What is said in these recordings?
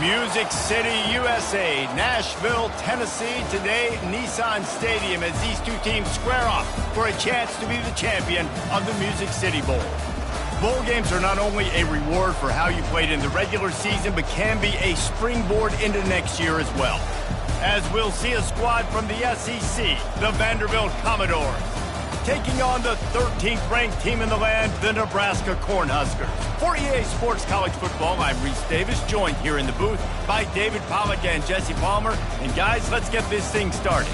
Music City, USA, Nashville, Tennessee. Today, Nissan Stadium as these two teams square off for a chance to be the champion of the Music City Bowl. Bowl games are not only a reward for how you played in the regular season, but can be a springboard into next year as well. As we'll see a squad from the SEC, the Vanderbilt Commodores, taking on the 13th ranked team in the land, the Nebraska Cornhuskers. For EA Sports College Football, I'm Reese Davis, joined here in the booth by David Pollack and Jesse Palmer. And guys, let's get this thing started.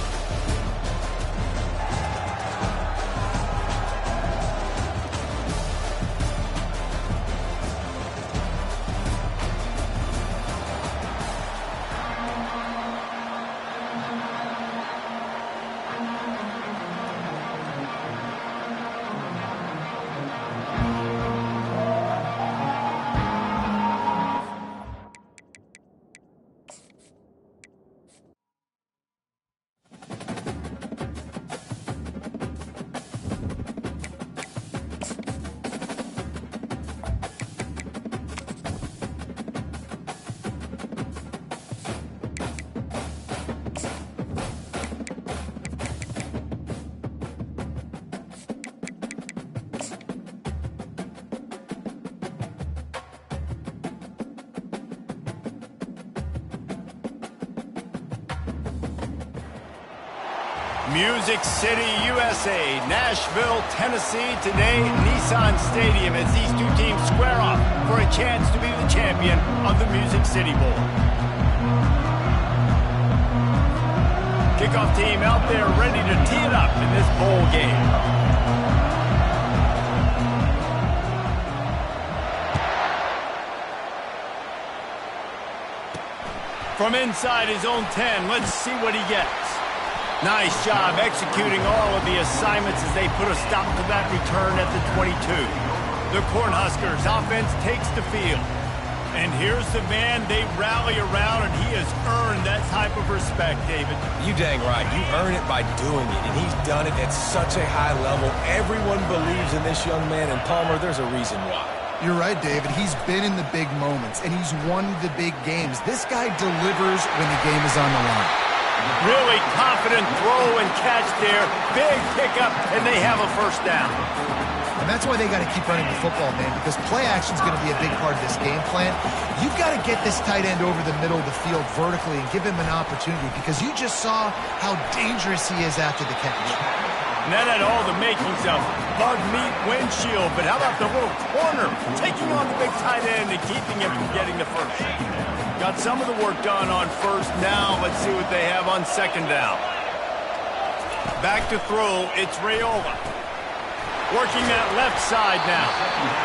Music City, USA, Nashville, Tennessee. Today, Nissan Stadium as these two teams square off for a chance to be the champion of the Music City Bowl. Kickoff team out there ready to tee it up in this bowl game. From inside his own 10, let's see what he gets. Nice job executing all of the assignments as they put a stop to that return at the 22. The Cornhuskers offense takes the field. And here's the man they rally around, and he has earned that type of respect, David. You dang right. You earn it by doing it, and he's done it at such a high level. Everyone believes in this young man, and Palmer, there's a reason why. You're right, David. He's been in the big moments, and he's won the big games. This guy delivers when the game is on the line. Really confident throw and catch there. Big pickup, and they have a first down. And that's why they got to keep running the football, man, because play action is going to be a big part of this game plan. You've got to get this tight end over the middle of the field vertically and give him an opportunity, because you just saw how dangerous he is after the catch. And that had all the makings of bug meat windshield, but how about the little corner taking on the big tight end and keeping him from getting the first? Got some of the work done on first. Now let's see what they have on second down. Back to throw, it's Raiola. Working that left side now.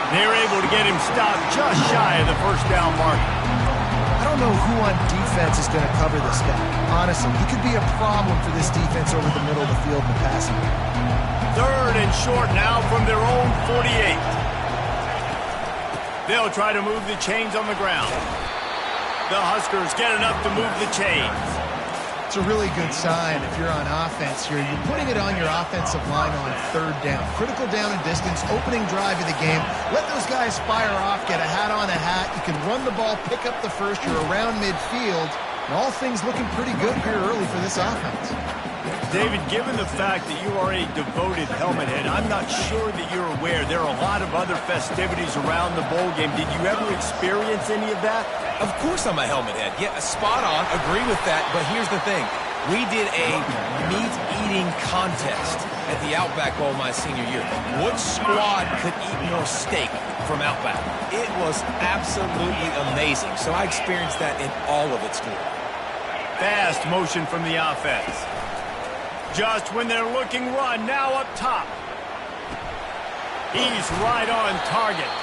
They're able to get him stopped just shy of the first down mark. I don't know who on defense is going to cover this guy. Honestly, he could be a problem for this defense over the middle of the field in the passing game. Third and short now from their own 48. They'll try to move the chains on the ground. The Huskers get enough to move the chains. It's a really good sign if you're on offense here. You're putting it on your offensive line on third down. Critical down and distance, opening drive of the game. Let those guys fire off, get a hat on a hat. You can run the ball, pick up the first. You're around midfield. And all things looking pretty good here early for this offense. David, given the fact that you are a devoted helmet head, I'm not sure that you're aware there are a lot of other festivities around the bowl game. Did you ever experience any of that? Of course I'm a helmet head. Yeah, spot on. Agree with that. But here's the thing. We did a meat-eating contest at the Outback Bowl my senior year. Which squad could eat more steak from Outback? It was absolutely amazing. So I experienced that in all of its glory. Fast motion from the offense. Just when they're looking run, now up top. He's right on target.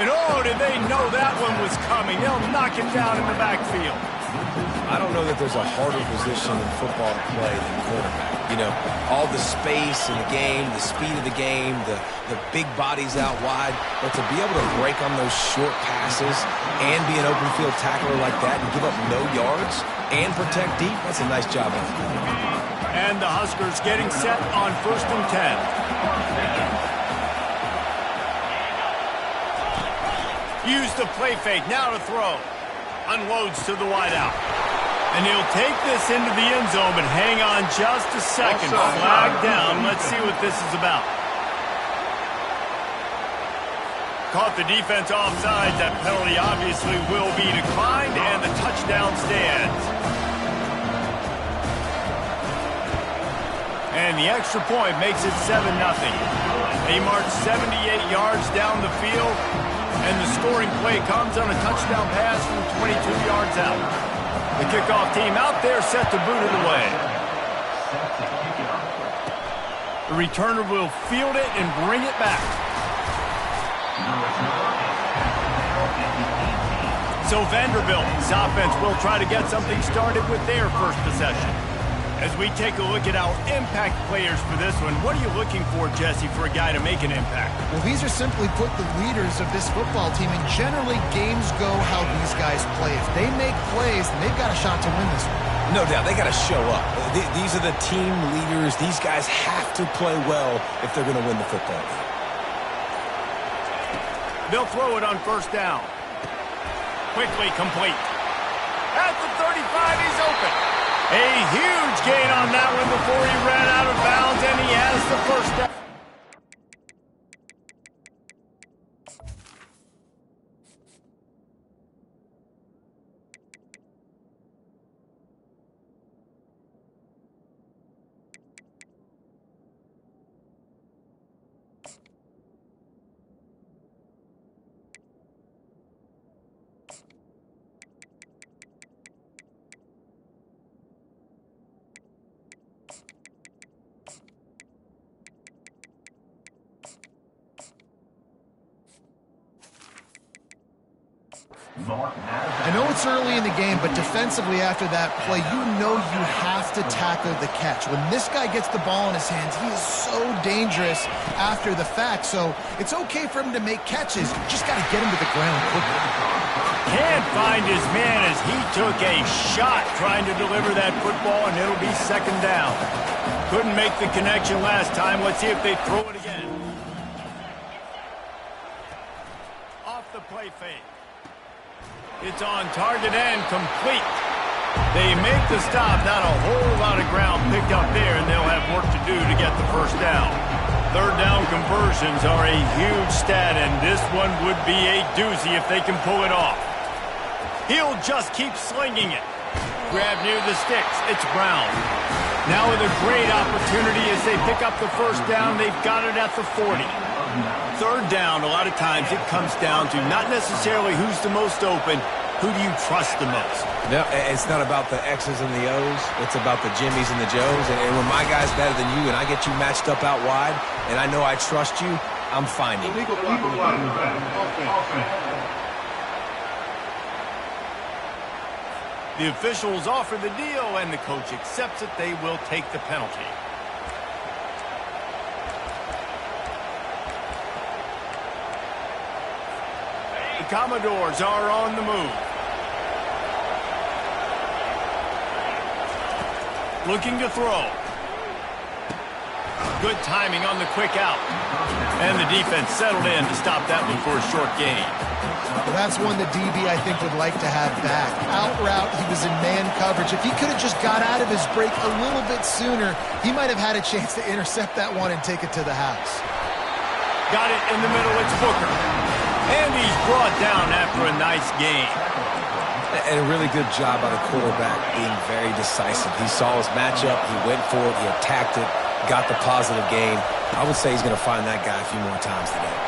And oh, did they know that one was coming. They'll knock him down in the backfield. I don't know that there's a harder position in football to play than quarterback. You know, all the space in the game, the speed of the game, the big bodies out wide. But to be able to break on those short passes and be an open field tackler like that and give up no yards and protect deep, that's a nice job. And the Huskers getting set on 1st and 10. Use the play fake, now to throw. unloads to the wideout. And he'll take this into the end zone, but hang on just a second. Flag down. Let's see what this is about. Caught the defense offside. That penalty obviously will be declined, and the touchdown stands. And the extra point makes it 7-0. They march 78 yards down the field, and the scoring play comes on a touchdown pass from 22 yards out. The kickoff team out there set to boot it away. The returner will field it and bring it back. So Vanderbilt's offense will try to get something started with their first possession. As we take a look at our impact players for this one, what are you looking for, Jesse, for a guy to make an impact? Well, these are simply put the leaders of this football team, and generally games go how these guys play. If they make plays, then they've got a shot to win this one. No doubt, they got to show up. These are the team leaders. These guys have to play well if they're going to win the football game. They'll throw it on first down. Quickly complete. At the 35, he's open. A huge gain on that one before he ran out of bounds, and he has the first down. I know it's early in the game, but defensively after that play, you know you have to tackle the catch. When this guy gets the ball in his hands, he is so dangerous after the fact. So it's okay for him to make catches. You just got to get him to the ground quickly. Can't find his man as he took a shot trying to deliver that football, and it'll be second down. Couldn't make the connection last time. Let's see if they throw it again. Off the play fake. It's on target and complete. They make the stop. Not a whole lot of ground picked up there, and they'll have work to do to get the first down. Third down conversions are a huge stat, and this one would be a doozy if they can pull it off. He'll just keep slinging it. Grab near the sticks. It's Brown. Now with a great opportunity as they pick up the first down. They've got it at the 40. Third down, a lot of times it comes down to not necessarily who's the most open, who do you trust the most? No, it's not about the X's and the O's. It's about the Jimmies and the Joes. And when my guy's better than you and I get you matched up out wide and I know I trust you, I'm finding you. The officials offer the deal, and the coach accepts it. They will take the penalty. The Commodores are on the move. Looking to throw. Good timing on the quick out. And the defense settled in to stop that one for a short gain. Well, that's one the DB, I think, would like to have back. Out route, he was in man coverage. If he could have just got out of his break a little bit sooner, he might have had a chance to intercept that one and take it to the house. Got it in the middle. It's Booker. And he's brought down after a nice gain. And a really good job by the quarterback being very decisive. He saw his matchup. He went for it. He attacked it. Got the positive gain. I would say he's going to find that guy a few more times today.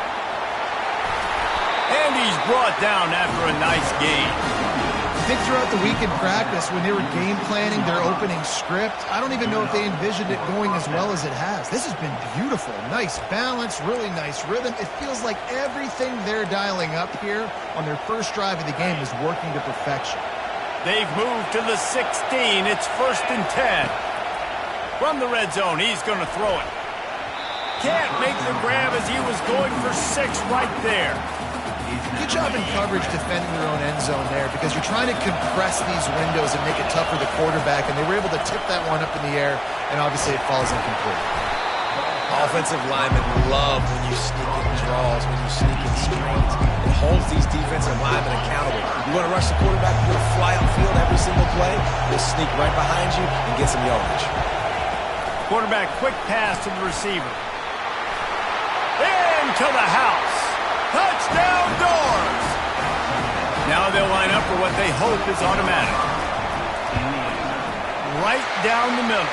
And he's brought down after a nice gain. I think throughout the week in practice, when they were game planning their opening script, I don't even know if they envisioned it going as well as it has. This has been beautiful. Nice balance, really nice rhythm. It feels like everything they're dialing up here on their first drive of the game is working to perfection. They've moved to the 16. It's 1st and 10. From the red zone, he's going to throw it. Can't make the grab as he was going for 6 right there. Good job in coverage defending their own end zone there because you're trying to compress these windows and make it tough for the quarterback, and they were able to tip that one up in the air, and obviously it falls incomplete. Offensive linemen love when you sneak in draws, when you sneak in screens, and holds these defensive linemen accountable. You want to rush the quarterback, you're going to fly upfield every single play. He'll sneak right behind you and get some yardage. Quarterback quick pass to the receiver. Into the house. Touchdown doors. Now they'll line up for what they hope is automatic. Right down the middle.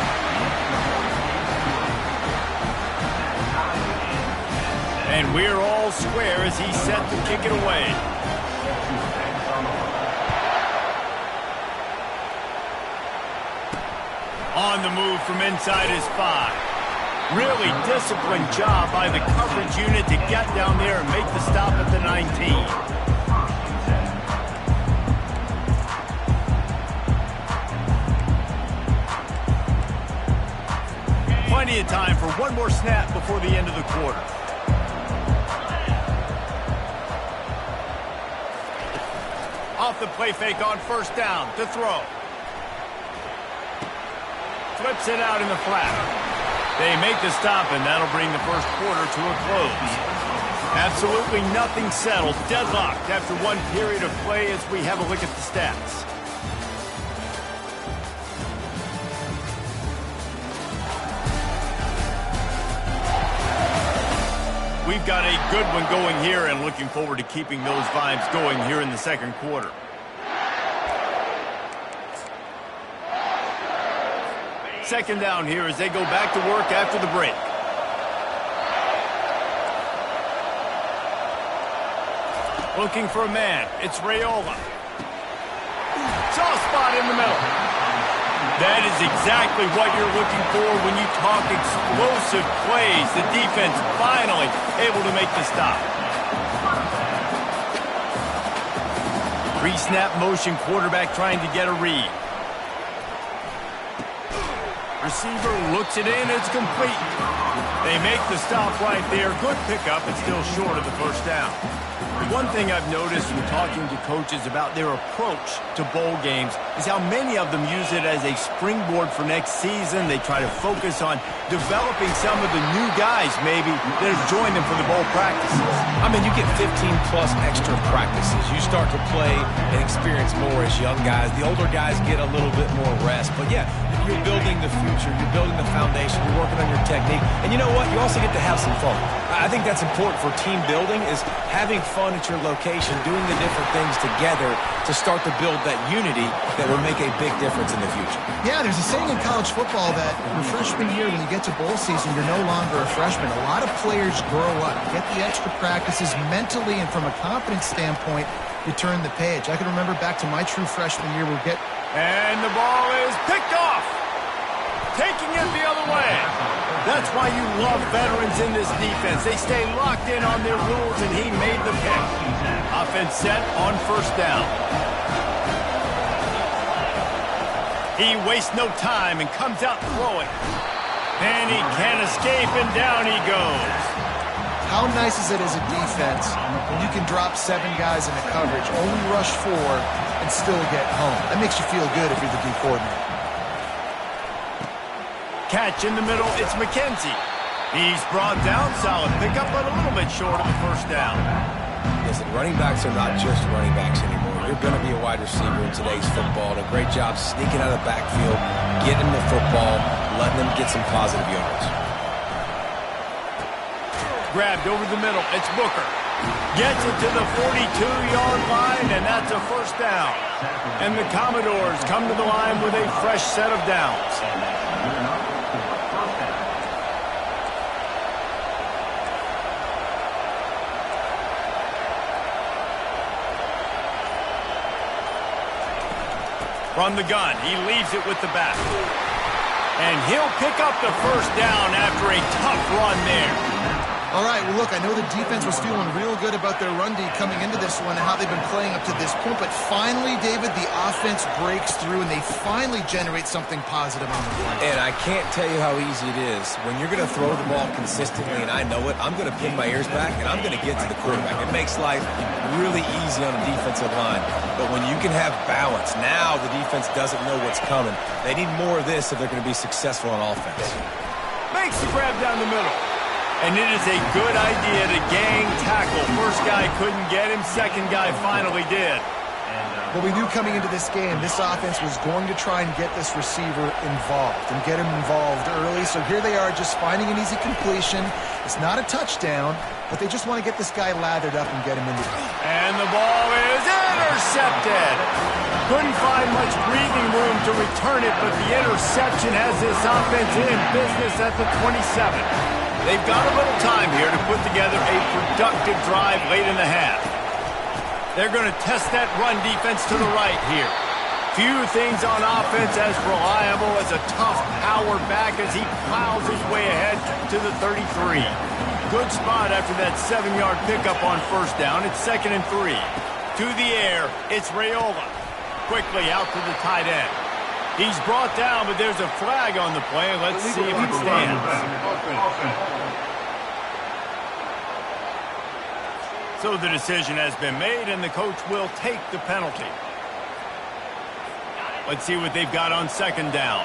And we're all square as he's set to kick it away. On the move from inside his 5. Really disciplined job by the coverage unit to get down there and make the stop at the 19. Plenty of time for one more snap before the end of the quarter. Off the play fake on first down to throw. Flips it out in the flat. They make the stop, and that'll bring the first quarter to a close. Absolutely nothing settled. Deadlocked after one period of play as we have a look at the stats. We've got a good one going here, and looking forward to keeping those vibes going here in the second quarter. Second down here as they go back to work after the break. Looking for a man. It's Raiola. Soft spot in the middle. That is exactly what you're looking for when you talk explosive plays. The defense finally able to make the stop. Pre-snap motion, quarterback trying to get a read. Receiver looks it in, it's complete. They make the stop right there. Good pickup, but still short of the first down. One thing I've noticed from talking to coaches about their approach to bowl games is how many of them use it as a springboard for next season. They try to focus on developing some of the new guys, maybe, that have joined them for the bowl practices. I mean, you get 15-plus extra practices. You start to play and experience more as young guys. The older guys get a little bit more rest. But, yeah, you're building the future. You're building the foundation. You're working on your technique. And you know what? You also get to have some fun. I think that's important for team building, is having fun at your location, doing the different things together to start to build that unity that will make a big difference in the future. Yeah, there's a saying in college football that your freshman year, when you get to bowl season, you're no longer a freshman. A lot of players grow up, get the extra practices mentally, and from a confidence standpoint, you turn the page. I can remember back to my true freshman year, and the ball is picked off. Taking it the other way. That's why you love veterans in this defense. They stay locked in on their rules, and he made the pick. Offense set on first down. He wastes no time and comes out throwing. And he can't escape, and down he goes. How nice is it as a defense when you can drop 7 guys in a coverage, only rush 4, and still get home? That makes you feel good if you're the D coordinator. Catch in the middle, it's McKenzie. He's brought down, solid pickup, but a little bit short of the first down. Listen, running backs are not just running backs anymore. You're going to be a wide receiver in today's football. And a great job sneaking out of the backfield, getting the football, letting them get some positive yards. Grabbed over the middle, it's Booker. Gets it to the 42-yard line, and that's a first down. And the Commodores come to the line with a fresh set of downs. From the gun, he leaves it with the back. And he'll pick up the first down after a tough run there. All right, well, look, I know the defense was feeling real good about their run D coming into this one and how they've been playing up to this point, but finally, David, the offense breaks through, and they finally generate something positive on the play. And I can't tell you how easy it is. When you're going to throw the ball consistently, and I know it, I'm going to pin my ears back, and I'm going to get to the quarterback. It makes life really easy on a defensive line. But when you can have balance, now the defense doesn't know what's coming. They need more of this if they're going to be successful on offense. Makes the grab down the middle. And it is a good idea to gang tackle first guy couldn't get him. Second guy finally did. Well, we knew coming into this game, this offense was going to try and get this receiver involved and get him involved early. So here they are just finding an easy completion. It's not a touchdown, but they just want to get this guy lathered up and get him into the game. And the ball is intercepted. Couldn't find much breathing room to return it, but the interception has this offense in business at the 27. They've got a little time here to put together a productive drive late in the half. They're going to test that run defense to the right here. Few things on offense as reliable as a tough power back as he plows his way ahead to the 33. Good spot after that 7-yard pickup on first down. It's 2nd and 3. To the air, it's Raiola. Quickly out to the tight end. He's brought down, but there's a flag on the play. Let's see if it stands. So the decision has been made, and the coach will take the penalty. Let's see what they've got on second down.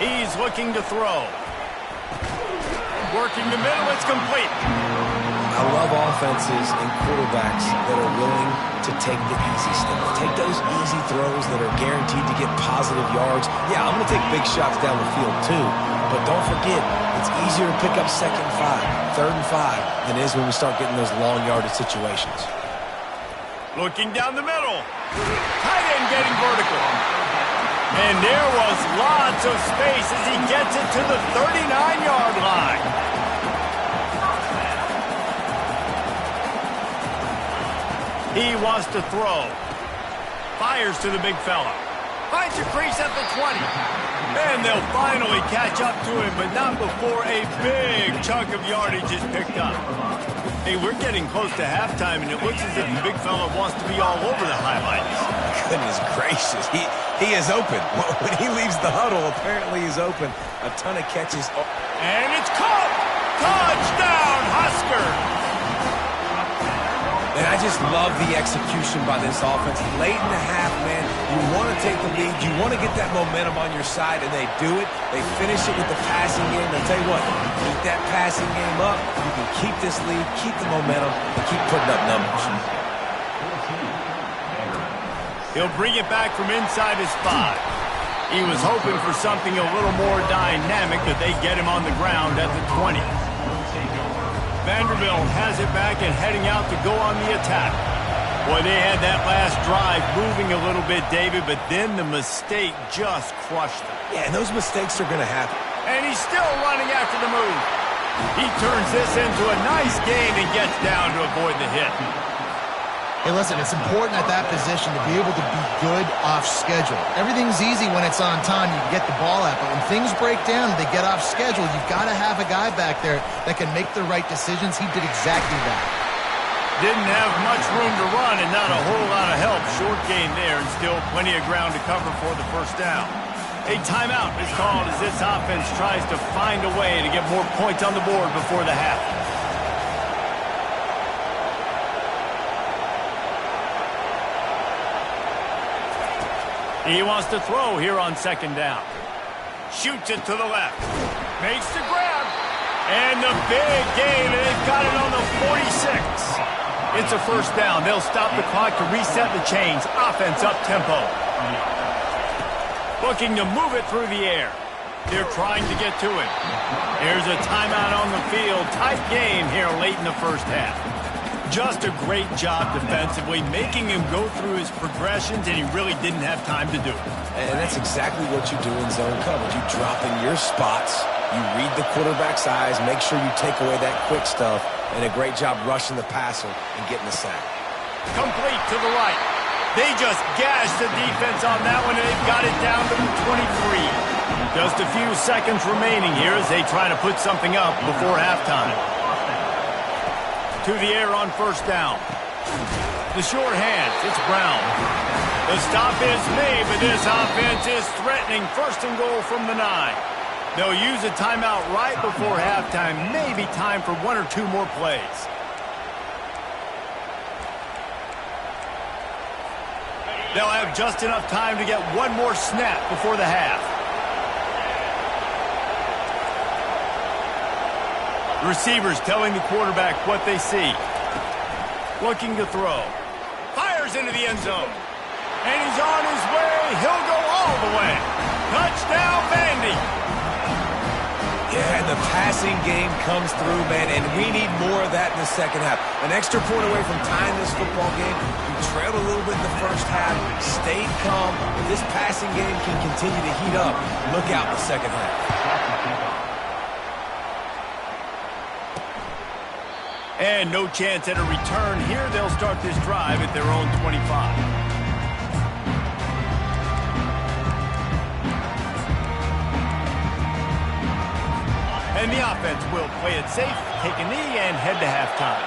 He's looking to throw. Working the middle, it's complete. I love offenses and quarterbacks that are willing to take the easy stuff. Take those easy throws that are guaranteed to get positive yards. Yeah, I'm going to take big shots down the field too. But don't forget, it's easier to pick up 2nd and 5, 3rd and 5 than it is when we start getting those long yardage situations. Looking down the middle. Tight end getting vertical. And there was lots of space as he gets it to the 39-yard line. He wants to throw. Fires to the big fella. Finds a crease at the 20. And they'll finally catch up to him, but not before a big chunk of yardage is picked up. Hey, we're getting close to halftime, and it looks as if the big fella wants to be all over the highlights. Goodness gracious. He is open. When he leaves the huddle, apparently he's open. A ton of catches. And it's caught! Touchdown, Husker! And I just love the execution by this offense. Late in the half, man, you want to take the lead. You want to get that momentum on your side, and they do it. They finish it with the passing game. I'll tell you what, keep that passing game up. You can keep this lead, keep the momentum, and keep putting up numbers. He'll bring it back from inside his 5. He was hoping for something a little more dynamic, but they get him on the ground at the 20. Vanderbilt has it back and heading out to go on the attack. Boy, they had that last drive moving a little bit, David, but then the mistake just crushed them. Yeah, and those mistakes are going to happen. And he's still running after the move. He turns this into a nice gain and gets down to avoid the hit. Hey, listen, it's important at that position to be able to be good off schedule. Everything's easy when it's on time. You can get the ball out. But when things break down and they get off schedule, you've got to have a guy back there that can make the right decisions. He did exactly that. Didn't have much room to run and not a whole lot of help. Short gain there and still plenty of ground to cover for the first down. A timeout is called as this offense tries to find a way to get more points on the board before the half. He wants to throw here on second down. Shoots it to the left. Makes the grab. And the big gain, and they've got it on the 46. It's a first down. They'll stop the clock to reset the chains. Offense up tempo. Looking to move it through the air. They're trying to get to it. Here's a timeout on the field. Tight game here late in the first half. Just a great job defensively, making him go through his progressions, and he really didn't have time to do it. And that's exactly what you do in zone coverage. You drop in your spots, you read the quarterback's eyes, make sure you take away that quick stuff, and a great job rushing the passer and getting the sack. Complete to the right. They just gashed the defense on that one, and they've got it down to the 23. Just a few seconds remaining here as they try to put something up before halftime. To the air on first down. The short hands, it's Brown. The stop is made, but this offense is threatening. First and goal from the 9. They'll use a timeout right before halftime. Maybe time for one or two more plays. They'll have just enough time to get one more snap before the half. The receiver's telling the quarterback what they see. Looking to throw. Fires into the end zone. And he's on his way. He'll go all the way. Touchdown, Vandy. Yeah, and the passing game comes through, man, and we need more of that in the second half. An extra point away from tying this football game. We trailed a little bit in the first half, stayed calm. If this passing game can continue to heat up, look out in the second half. And no chance at a return here. They'll start this drive at their own 25. And the offense will play it safe, take a knee, and head to halftime.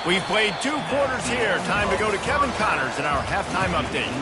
We've played 2 quarters here. Time to go to Kevin Connors in our halftime update.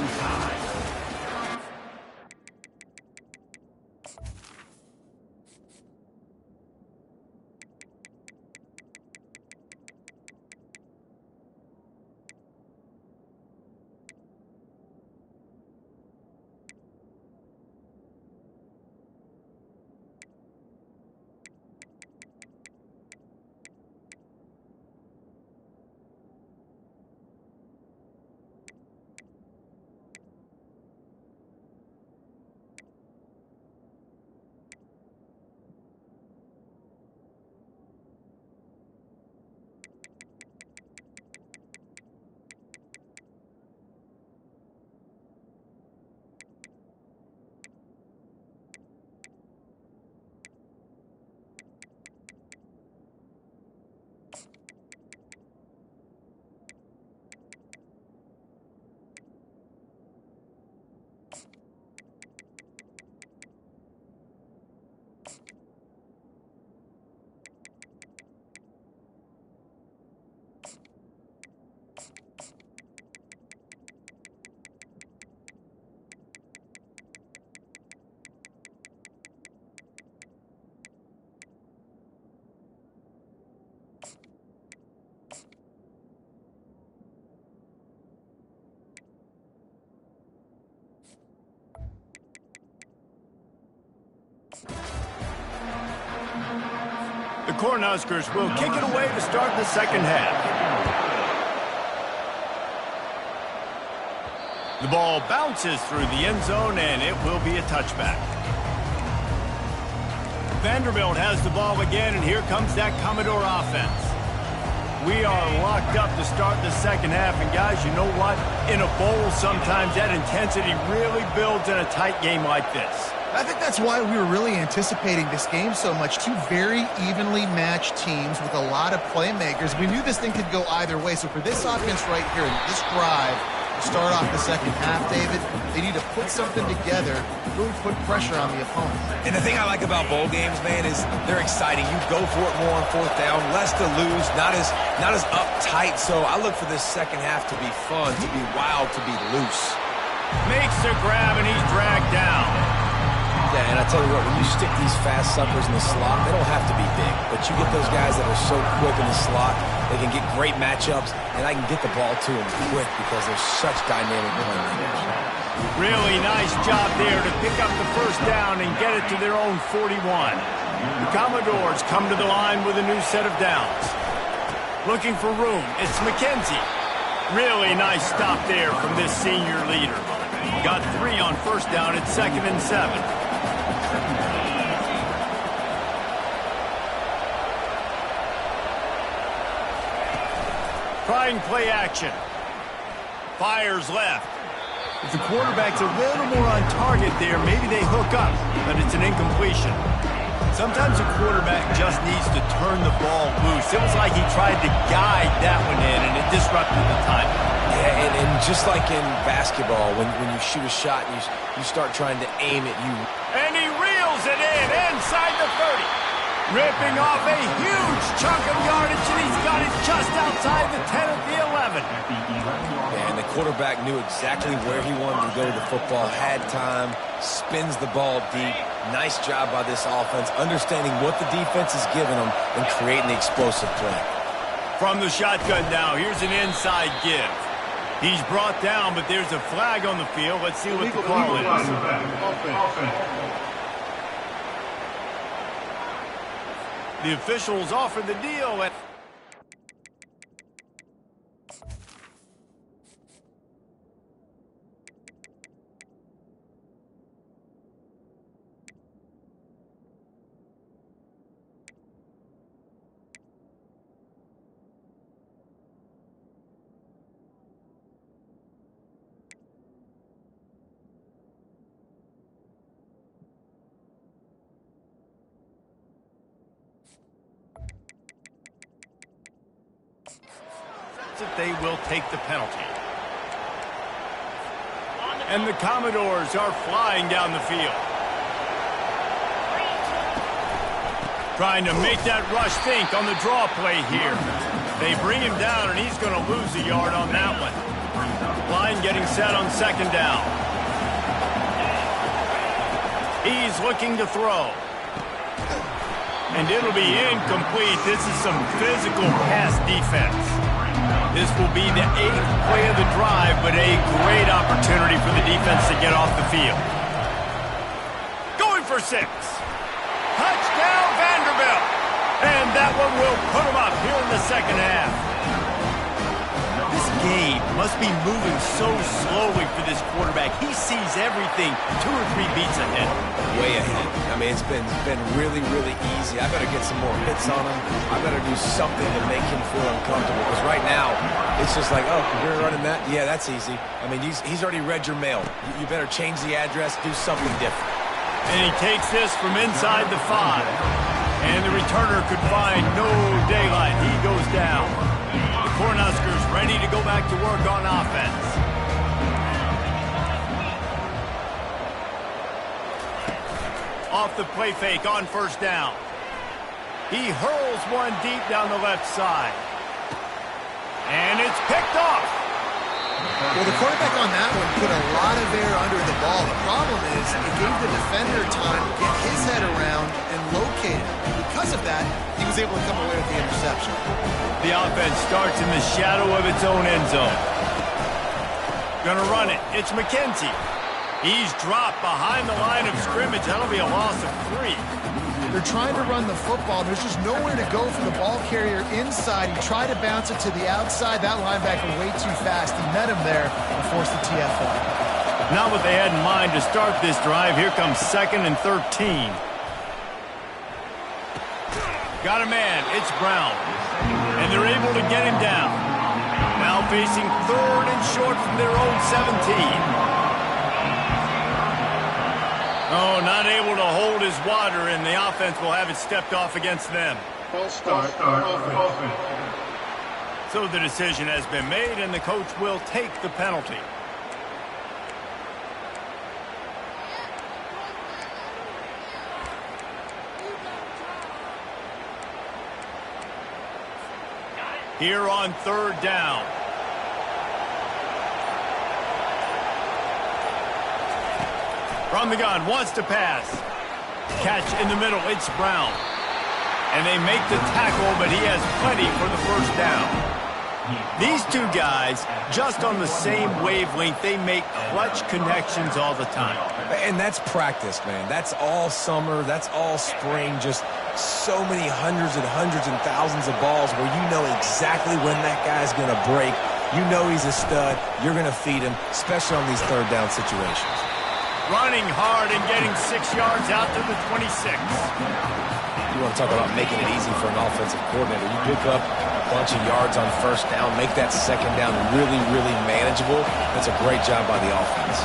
The Cornhuskers will kick it away to start the second half. The ball bounces through the end zone, and it will be a touchback. Vanderbilt has the ball again, and here comes that Commodore offense. We are locked up to start the second half, and guys, you know what? In a bowl, sometimes that intensity really builds in a tight game like this. I think that's why we were really anticipating this game so much. 2 very evenly matched teams with a lot of playmakers. We knew this thing could go either way. So for this offense right here, this drive, to start off the second half, David, they need to put something together, really put pressure on the opponent. And the thing I like about bowl games, man, is they're exciting. You go for it more on 4th down, less to lose, not as uptight. So I look for this second half to be fun, to be wild, to be loose. Makes the grab, and he's dragged down. Yeah, and I tell you what, when you stick these fast suckers in the slot, they don't have to be big. But you get those guys that are so quick in the slot, they can get great matchups, and I can get the ball to them quick because they're such dynamic playmakers. Really nice job there to pick up the first down and get it to their own 41. The Commodores come to the line with a new set of downs. Looking for room, it's McKenzie. Really nice stop there from this senior leader. Got 3 on first down at 2nd and 7. Trying play action. Fires left. If the quarterback's a little more on target there, maybe they hook up, but it's an incompletion. Sometimes a quarterback just needs to turn the ball loose. It was like he tried to guide that one in, and it disrupted the timing. Yeah, and just like in basketball, when you shoot a shot, you start trying to aim at you. And he reels it in inside the 30. Ripping off a huge chunk of yardage, and he's got it just outside the 10 of the 11. Yeah, and the quarterback knew exactly where he wanted to go with the football, had time, spins the ball deep. Nice job by this offense, understanding what the defense is giving them and creating the explosive play. From the shotgun now, here's an inside give. He's brought down, but there's a flag on the field. Let's see what the call is. The officials offered the deal at... that they will take the penalty. And the Commodores are flying down the field. Trying to make that rush think on the draw play here. They bring him down, and he's going to lose a yard on that one. Line getting set on second down. He's looking to throw. And it'll be incomplete. This is some physical pass defense. This will be the 8th play of the drive, but a great opportunity for the defense to get off the field. Going for 6. Touchdown, Vanderbilt. And that one will put them up here in the second half. This game must be moving so slowly for this quarterback. He sees everything 2 or 3 beats ahead. Way ahead. I mean, it's been really, really easy. I better get some more hits on him. I better do something to make him feel uncomfortable. Because right now, it's just like, oh, you're running that? Yeah, that's easy. I mean, he's already read your mail. You better change the address, do something different. And he takes this from inside the 5. And the returner could find no daylight. He goes down. The Cornhuskers ready to go back to work on offense. Off the play fake on first down. He hurls one deep down the left side. And it's picked off. Well, the quarterback on that one put a lot of air under the ball. The problem is it gave the defender time to get his head around and locate it. Because of that, he was able to come away with the interception. The offense starts in the shadow of its own end zone. Gonna run it. It's McKenzie. He's dropped behind the line of scrimmage. That'll be a loss of 3. They're trying to run the football. There's just nowhere to go for the ball carrier inside. He tried to bounce it to the outside. That linebacker way too fast. He met him there and forced the TFL. Not what they had in mind to start this drive. Here comes 2nd and 13. Got a man. It's Brown. And they're able to get him down. Now facing 3rd and short from their own 17. Oh, not able to hold his water, and the offense will have it stepped off against them. False start. So the decision has been made, and the coach will take the penalty. Here on 3rd down. From the gun, wants to pass. Catch in the middle, it's Brown. And they make the tackle, but he has plenty for the first down. These 2 guys, just on the same wavelength, they make clutch connections all the time. And that's practice, man. That's all summer. That's all spring. Just so many hundreds and thousands of balls where you know exactly when that guy's going to break. You know he's a stud. You're going to feed him, especially on these 3rd down situations. Running hard and getting 6 yards out to the 26. You want to talk about making it easy for an offensive coordinator. You pick up a bunch of yards on first down, make that second down really, really manageable. That's a great job by the offense.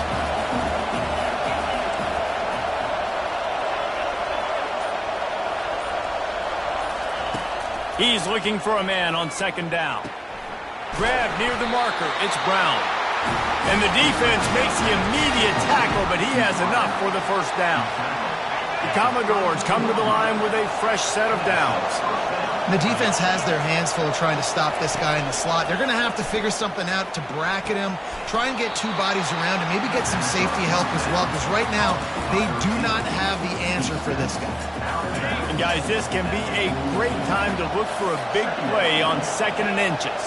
He's looking for a man on 2nd down. Grab near the marker. It's Brown. And the defense makes the immediate tackle, but he has enough for the first down. The Commodores come to the line with a fresh set of downs. The defense has their hands full trying to stop this guy in the slot. They're going to have to figure something out to bracket him, try and get 2 bodies around him, maybe get some safety help as well, because right now they do not have the answer for this guy. And guys, this can be a great time to look for a big play on 2nd and inches.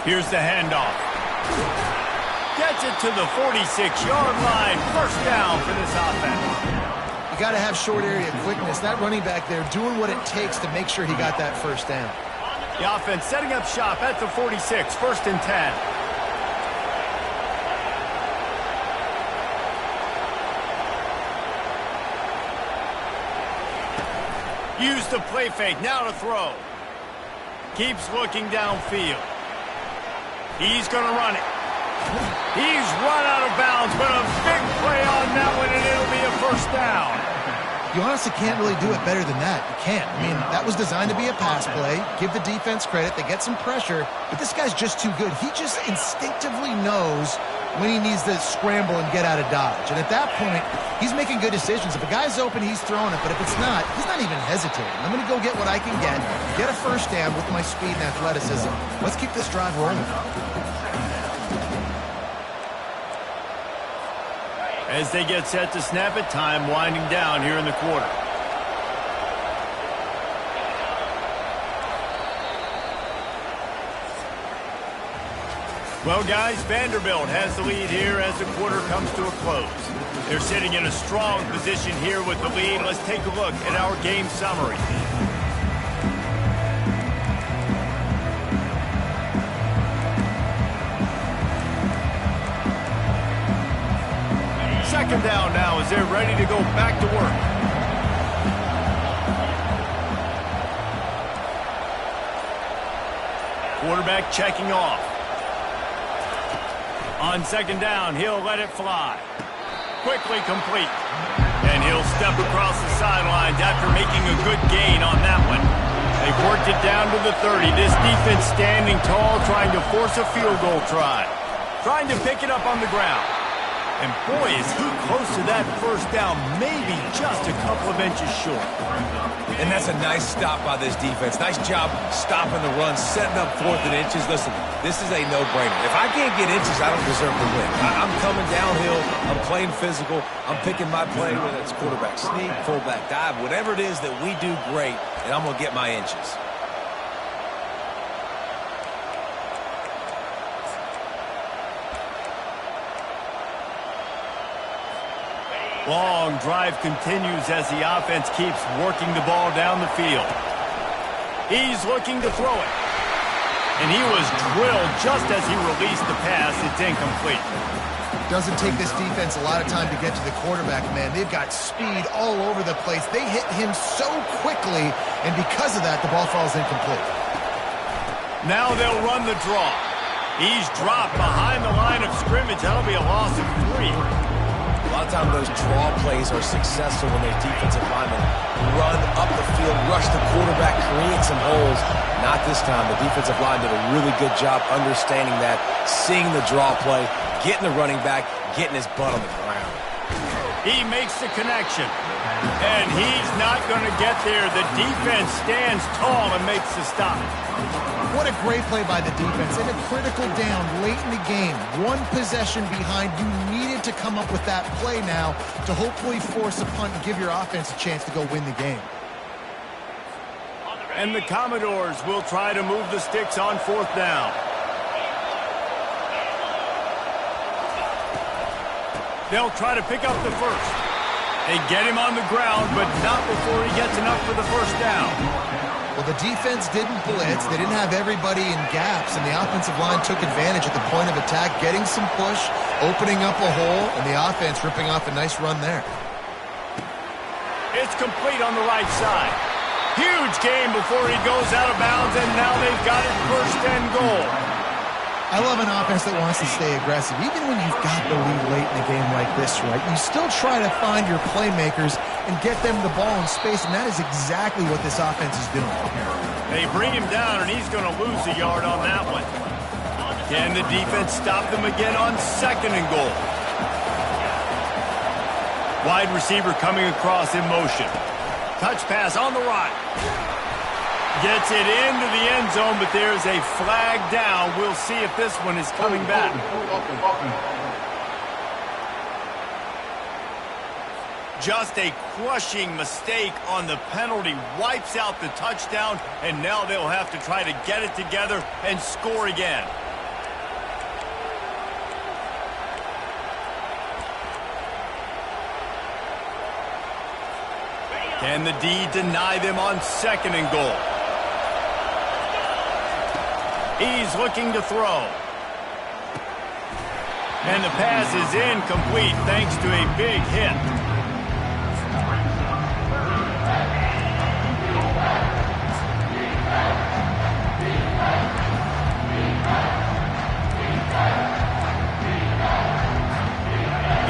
Here's the handoff. Gets it to the 46-yard line. First down for this offense. You got to have short area quickness. That running back there doing what it takes to make sure he got that first down. The offense setting up shop at the 46. First and 10. Use the play fake. Now to throw. Keeps looking downfield. He's going to run it. He's run out of bounds, but a big play on that one, and it'll be a first down. You honestly can't really do it better than that. You can't. I mean, that was designed to be a pass play. Give the defense credit. They get some pressure, but this guy's just too good. He just instinctively knows when he needs to scramble and get out of dodge. And at that point, he's making good decisions. If a guy's open, he's throwing it. But if it's not, he's not even hesitating. I'm going to go get what I can get a first down with my speed and athleticism. Let's keep this drive rolling. As they get set to snap it, time winding down here in the quarter. Well, guys, Vanderbilt has the lead here as the quarter comes to a close. They're sitting in a strong position here with the lead. Let's take a look at our game summary. Second down now as they're ready to go back to work. Quarterback checking off. On second down, he'll let it fly. Quickly complete. And he'll step across the sidelines after making a good gain on that one. They've worked it down to the 30. This defense standing tall, trying to force a field goal try. Trying to pick it up on the ground. And boy, is he close to that first down, maybe just a couple of inches short. And that's a nice stop by this defense. Nice job stopping the run, setting up fourth and inches. Listen, this is a no-brainer. If I can't get inches, I don't deserve to win. I'm coming downhill. I'm playing physical. I'm picking my play, whether it's quarterback sneak, fullback dive, whatever it is that we do great, and I'm going to get my inches. Long drive continues as the offense keeps working the ball down the field. He's looking to throw it. And he was drilled just as he released the pass. It's incomplete. Doesn't take this defense a lot of time to get to the quarterback, man. They've got speed all over the place. They hit him so quickly, and because of that, the ball falls incomplete. Now they'll run the draw. He's dropped behind the line of scrimmage. That'll be a loss of 3. A lot of times those draw plays are successful when their defensive linemen run up the field, rush the quarterback, create some holes. Not this time. The defensive line did a really good job understanding that, seeing the draw play, getting the running back, getting his butt on the ground. He makes the connection, and he's not going to get there. The defense stands tall and makes the stop. What a great play by the defense. In a critical down late in the game, one possession behind, you needed to come up with that play now to hopefully force a punt and give your offense a chance to go win the game. And the Commodores will try to move the sticks on fourth down. They'll try to pick up the first. They get him on the ground, but not before he gets enough for the first down. Well, the defense didn't blitz. They didn't have everybody in gaps, and the offensive line took advantage at the point of attack, getting some push, opening up a hole, and the offense ripping off a nice run there. It's complete on the right side. Huge game before he goes out of bounds, and now they've got it first and goal. I love an offense that wants to stay aggressive. Even when you've got the lead late in a game like this, right, you still try to find your playmakers and get them the ball in space, and that is exactly what this offense is doing. They bring him down, and he's going to lose a yard on that one. Can the defense stop them again on second and goal? Wide receiver coming across in motion. Touch pass on the right. Gets it into the end zone, but there's a flag down. We'll see if this one is coming back. Just a crushing mistake on the penalty. Wipes out the touchdown, and now they'll have to try to get it together and score again. Can the D deny them on 2nd and goal? He's looking to throw. And the pass is incomplete thanks to a big hit.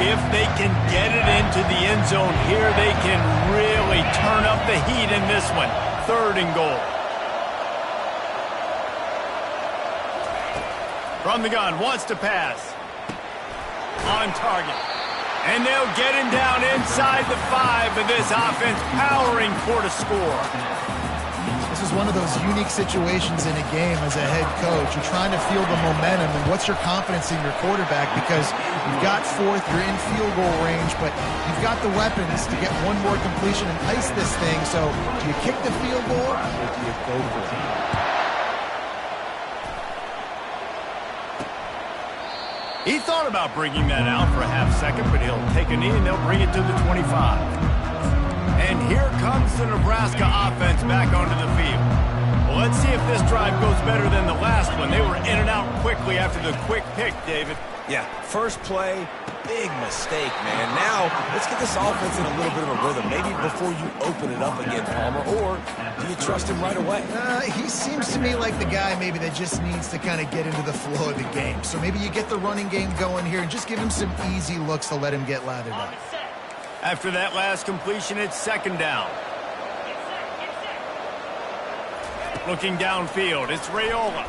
If they can get it into the end zone here, they can really turn up the heat in this one. 3rd and goal. From the gun, wants to pass. On target. And they'll get him down inside the 5, but this offense powering for the score. This is one of those unique situations in a game as a head coach. You're trying to feel the momentum, and what's your confidence in your quarterback? Because you've got 4th, you're in field goal range, but you've got the weapons to get one more completion and ice this thing. So do you kick the field goal or do you go for it? He thought about bringing that out for a half second, but he'll take a knee and they'll bring it to the 25. And here comes the Nebraska offense back onto the field. Well, let's see if this drive goes better than the last one. They were in and out quickly after the quick pick, David. Yeah, first play, big mistake, man. Now, let's get this offense in a little bit of a rhythm. Maybe before you open it up again, Palmer, or do you trust him right away? He seems to me like the guy maybe that just needs to kind of get into the flow of the game. So maybe you get the running game going here and just give him some easy looks to let him get lathered up. After that last completion, it's 2nd down. Looking downfield, it's Raiola.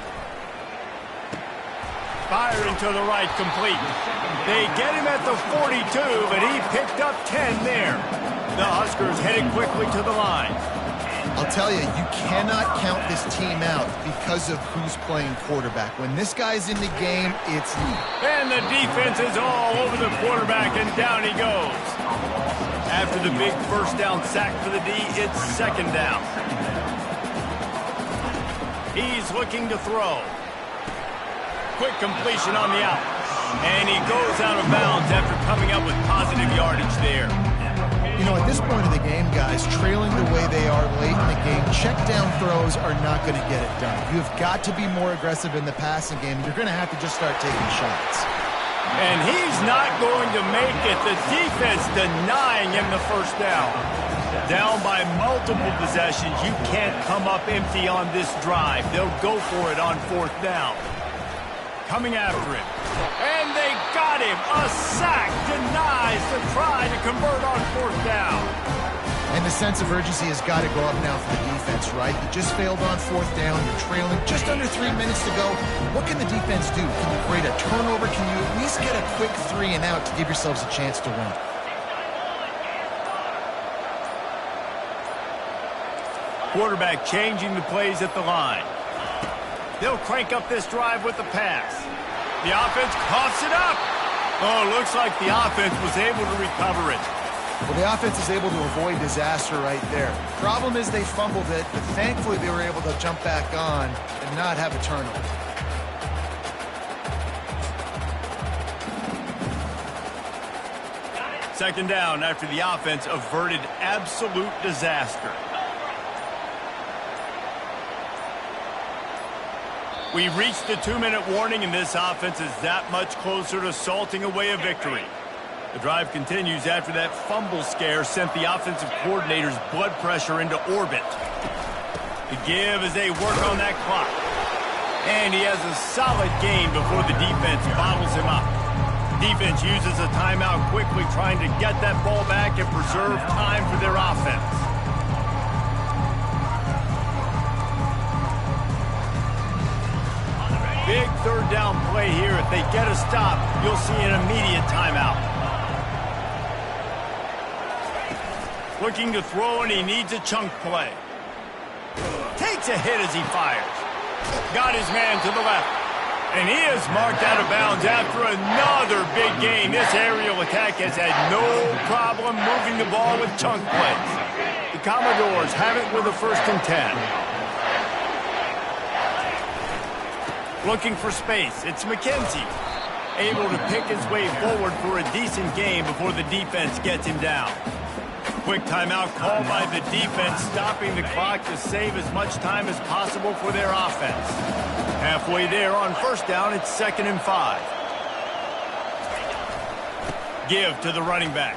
Firing to the right, complete. They get him at the 42, but he picked up 10 there. The Huskers headed quickly to the line. I'll tell you, you cannot count this team out because of who's playing quarterback. When this guy's in the game, it's you. And the defense is all over the quarterback, and down he goes. After the big 1st down sack for the D, it's 2nd down. He's looking to throw. Quick completion on the out. And he goes out of bounds after coming up with positive yardage there. You know, at this point of the game, guys, trailing the way they are late in the game, check down throws are not going to get it done. You've got to be more aggressive in the passing game. You're going to have to just start taking shots. And he's not going to make it. The defense denying him the 1st down. Down by multiple possessions. You can't come up empty on this drive. They'll go for it on 4th down. Coming after him. And they got him. A sack denies the try to convert on 4th down. And the sense of urgency has got to go up now for the defense, right? You just failed on 4th down. You're trailing just under 3 minutes to go. What can the defense do? Can you create a turnover? Can you at least get a quick 3 and out to give yourselves a chance to win? Quarterback changing the plays at the line. They'll crank up this drive with the pass. The offense coughs it up. Oh, looks like the offense was able to recover it. Well, the offense is able to avoid disaster right there. Problem is they fumbled it, but thankfully they were able to jump back on and not have a turnover. Second down after the offense averted absolute disaster. We've reached the 2-minute warning, and this offense is that much closer to salting away a victory. The drive continues after that fumble scare sent the offensive coordinator's blood pressure into orbit. The give as they work on that clock. And he has a solid gain before the defense bottles him up. Defense uses a timeout quickly, trying to get that ball back and preserve time for their offense. Big 3rd down play here. If they get a stop, you'll see an immediate timeout. Looking to throw, and he needs a chunk play. Takes a hit as he fires. Got his man to the left. And he is marked out of bounds after another big gain. This aerial attack has had no problem moving the ball with chunk plays. The Commodores have it with a 1st and 10. Looking for space. It's McKenzie. Able to pick his way forward for a decent gain before the defense gets him down. Quick timeout called by the defense, stopping the clock to save as much time as possible for their offense. Halfway there on first down, it's 2nd and 5. Give to the running back.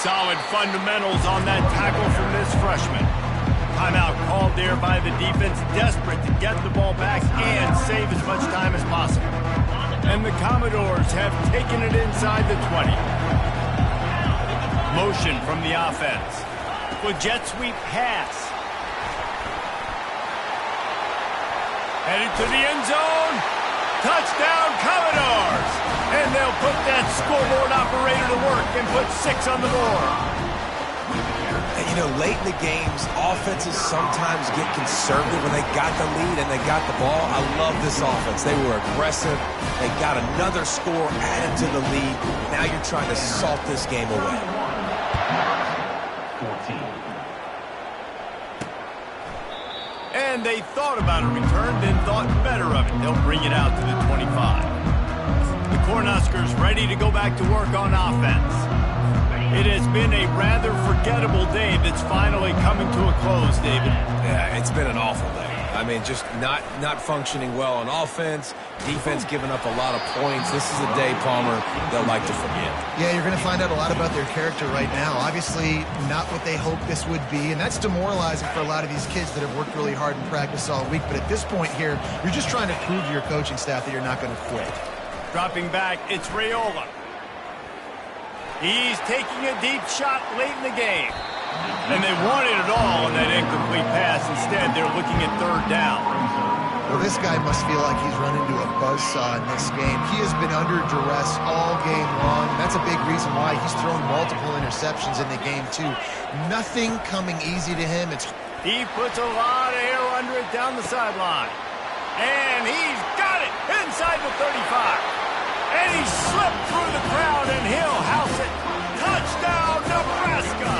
Solid fundamentals on that tackle from this freshman. Timeout called there by the defense, desperate to get the ball back and save as much time as possible. And the Commodores have taken it inside the 20. Motion from the offense. With jet sweep pass. Headed to the end zone. Touchdown, Commodores! And they'll put that scoreboard operator to work and put 6 on the board. And, you know, late in the games, offenses sometimes get conservative when they got the lead and they got the ball. I love this offense. They were aggressive. They got another score added to the lead. Now you're trying to salt this game away. 14. And they thought about a return, then thought better of it. They'll bring it out to the 25. The Cornhuskers ready to go back to work on offense. It has been a rather forgettable day that's finally coming to a close, David. Yeah, it's been an awful day. I mean, just not functioning well on offense, defense giving up a lot of points. This is a day, Palmer, they'll like to forget. Yeah, you're going to find out a lot about their character right now. Obviously, not what they hoped this would be, and that's demoralizing for a lot of these kids that have worked really hard in practice all week. But at this point here, you're just trying to prove to your coaching staff that you're not going to quit. Dropping back, it's Raiola. He's taking a deep shot late in the game. And they wanted it all on that incomplete pass. Instead, they're looking at 3rd down. Well, this guy must feel like he's run into a buzzsaw in this game. He has been under duress all game long. That's a big reason why he's thrown multiple interceptions in the game, too. Nothing coming easy to him. He puts a lot of air under it down the sideline. And he's got it inside the 35. And he slipped through the crowd, and he'll house it. Touchdown, Nebraska!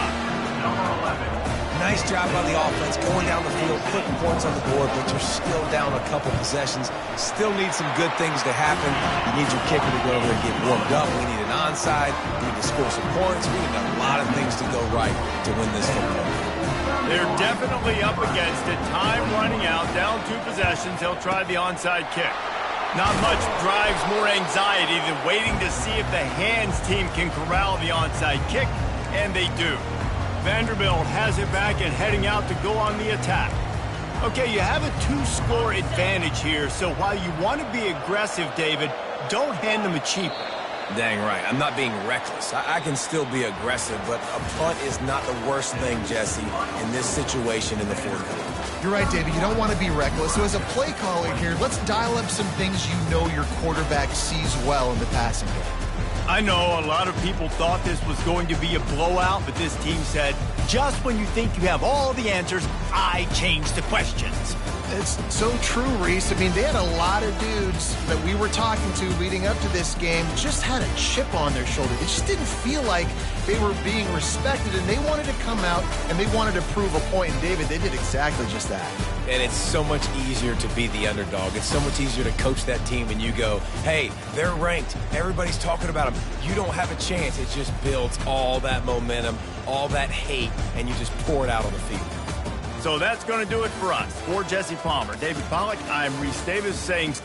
Nice job by the offense, going down the field, putting points on the board, but you're still down a couple possessions. Still need some good things to happen. You need your kicker to go over there and get warmed up. We need an onside. We need to score some points. We need a lot of things to go right to win this football game. They're definitely up against it. Time running out, down 2 possessions. He'll try the onside kick. Not much drives more anxiety than waiting to see if the hands team can corral the onside kick, and they do. Vanderbilt has it back and heading out to go on the attack. Okay, you have a 2-score advantage here, so while you want to be aggressive, David, don't hand them a cheap one. Dang right. I'm not being reckless. I can still be aggressive, but a punt is not the worst thing, Jesse, in this situation in the 4th quarter. You're right, David. You don't want to be reckless. So as a play caller here, let's dial up some things you know your quarterback sees well in the passing game. I know a lot of people thought this was going to be a blowout, but this team said, just when you think you have all the answers, I change the questions. It's so true, Reese. I mean, they had a lot of dudes that we were talking to leading up to this game just had a chip on their shoulder. It just didn't feel like they were being respected, and they wanted to come out, and they wanted to prove a point. And, David, they did exactly just that. And it's so much easier to be the underdog. It's so much easier to coach that team and you go, hey, they're ranked. Everybody's talking about them. You don't have a chance. It just builds all that momentum, all that hate, and you just pour it out on the field. So that's going to do it for us. For Jesse Palmer, David Pollack, I'm Reese Davis saying